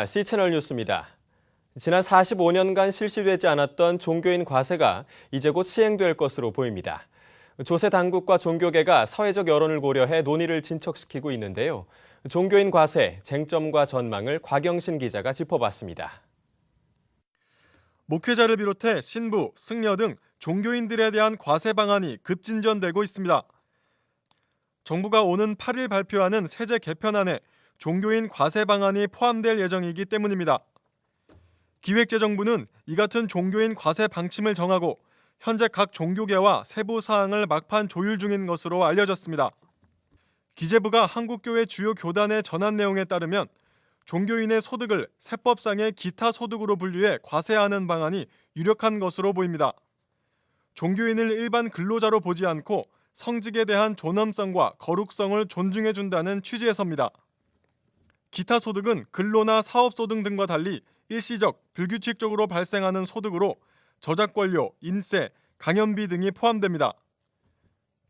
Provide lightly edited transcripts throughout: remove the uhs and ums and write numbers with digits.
C채널 뉴스입니다. 지난 45년간 실시되지 않았던 종교인 과세가 이제 곧 시행될 것으로 보입니다. 조세 당국과 종교계가 사회적 여론을 고려해 논의를 진척시키고 있는데요. 종교인 과세, 쟁점과 전망을 곽영신 기자가 짚어봤습니다. 목회자를 비롯해 신부, 승려 등 종교인들에 대한 과세 방안이 급진전되고 있습니다. 정부가 오는 8일 발표하는 세제 개편안에 종교인 과세 방안이 포함될 예정이기 때문입니다. 기획재정부는 이 같은 종교인 과세 방침을 정하고 현재 각 종교계와 세부 사항을 막판 조율 중인 것으로 알려졌습니다. 기재부가 한국교회 주요 교단에 전한 내용에 따르면 종교인의 소득을 세법상의 기타 소득으로 분류해 과세하는 방안이 유력한 것으로 보입니다. 종교인을 일반 근로자로 보지 않고 성직에 대한 존엄성과 거룩성을 존중해준다는 취지에서입니다. 기타 소득은 근로나 사업소득 등과 달리 일시적, 불규칙적으로 발생하는 소득으로 저작권료, 인세, 강연비 등이 포함됩니다.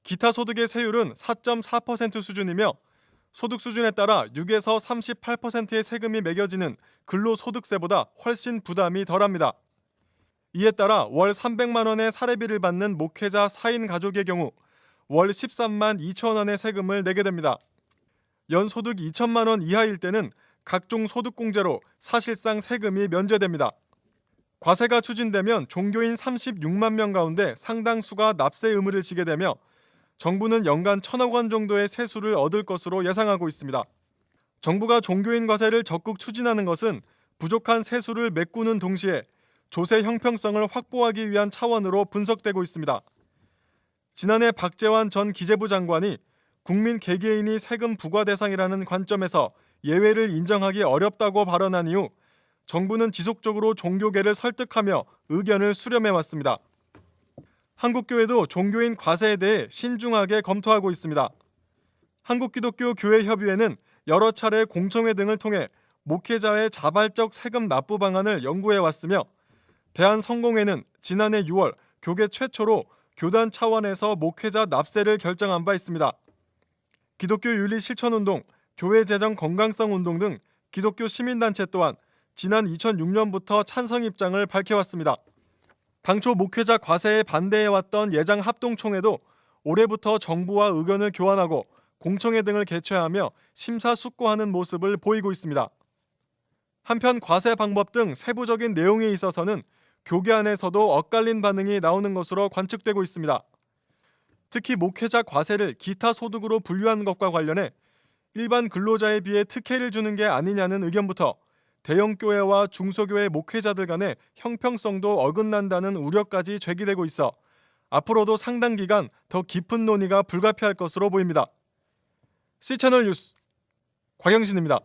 기타 소득의 세율은 4.4% 수준이며 소득 수준에 따라 6에서 38%의 세금이 매겨지는 근로소득세보다 훨씬 부담이 덜합니다. 이에 따라 월 300만 원의 사례비를 받는 목회자 4인 가족의 경우 월 13만 2천 원의 세금을 내게 됩니다. 연소득 2천만 원 이하일 때는 각종 소득공제로 사실상 세금이 면제됩니다. 과세가 추진되면 종교인 36만 명 가운데 상당수가 납세 의무를 지게 되며 정부는 연간 1,000억 원 정도의 세수를 얻을 것으로 예상하고 있습니다. 정부가 종교인 과세를 적극 추진하는 것은 부족한 세수를 메꾸는 동시에 조세 형평성을 확보하기 위한 차원으로 분석되고 있습니다. 지난해 박재환 전 기재부 장관이 국민 개개인이 세금 부과 대상이라는 관점에서 예외를 인정하기 어렵다고 발언한 이후 정부는 지속적으로 종교계를 설득하며 의견을 수렴해왔습니다. 한국교회도 종교인 과세에 대해 신중하게 검토하고 있습니다. 한국기독교교회협의회는 여러 차례 공청회 등을 통해 목회자의 자발적 세금 납부 방안을 연구해왔으며 대한성공회는 지난해 6월 교계 최초로 교단 차원에서 목회자 납세를 결정한 바 있습니다. 기독교 윤리 실천운동, 교회 재정 건강성 운동 등 기독교 시민단체 또한 지난 2006년부터 찬성 입장을 밝혀왔습니다. 당초 목회자 과세에 반대해왔던 예장 합동총회도 올해부터 정부와 의견을 교환하고 공청회 등을 개최하며 심사숙고하는 모습을 보이고 있습니다. 한편 과세 방법 등 세부적인 내용에 있어서는 교계 안에서도 엇갈린 반응이 나오는 것으로 관측되고 있습니다. 특히 목회자 과세를 기타 소득으로 분류한 것과 관련해 일반 근로자에 비해 특혜를 주는 게 아니냐는 의견부터 대형교회와 중소교회 목회자들 간의 형평성도 어긋난다는 우려까지 제기되고 있어 앞으로도 상당 기간 더 깊은 논의가 불가피할 것으로 보입니다. C채널 뉴스 곽영신입니다.